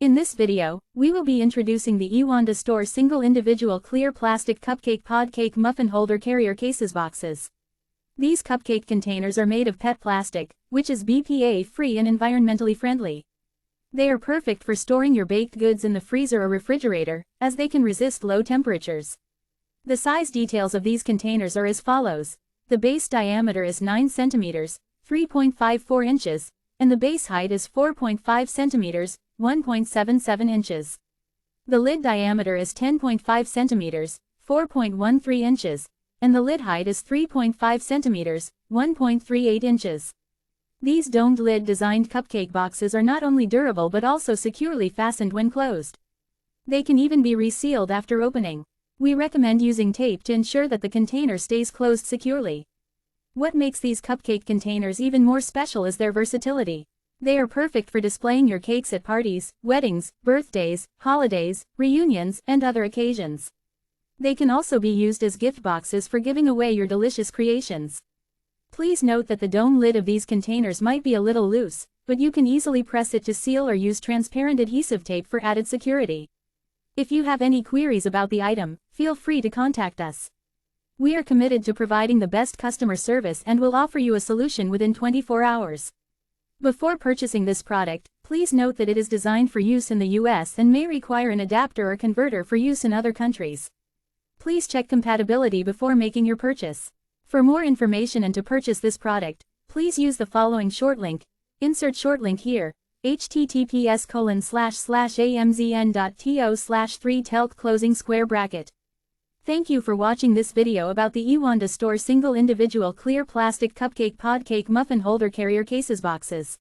In this video, we will be introducing the Ewanda store single individual clear plastic cupcake pod cake muffin holder carrier cases boxes. These cupcake containers are made of PET plastic, which is BPA-free and environmentally friendly. They are perfect for storing your baked goods in the freezer or refrigerator, as they can resist low temperatures. The size details of these containers are as follows. The base diameter is 9 cm, 3.54 inches, and the base height is 4.5 cm, 1.77 inches. The lid diameter is 10.5 centimeters, 4.13 inches, and the lid height is 3.5 centimeters, 1.38 inches. These domed lid designed cupcake boxes are not only durable but also securely fastened when closed. They can even be resealed after opening. We recommend using tape to ensure that the container stays closed securely. What makes these cupcake containers even more special is their versatility. They are perfect for displaying your cakes at parties, weddings, birthdays, holidays, reunions, and other occasions. They can also be used as gift boxes for giving away your delicious creations. Please note that the dome lid of these containers might be a little loose, but you can easily press it to seal or use transparent adhesive tape for added security. If you have any queries about the item, feel free to contact us. We are committed to providing the best customer service and will offer you a solution within 24 hours. Before purchasing this product, please note that it is designed for use in the US and may require an adapter or converter for use in other countries. Please check compatibility before making your purchase. For more information and to purchase this product, please use the following short link. Insert short link here, https://amzn.to/3telc closing square bracket. Thank you for watching this video about the Ewanda store single individual clear plastic cupcake pod cake muffin holder carrier cases boxes.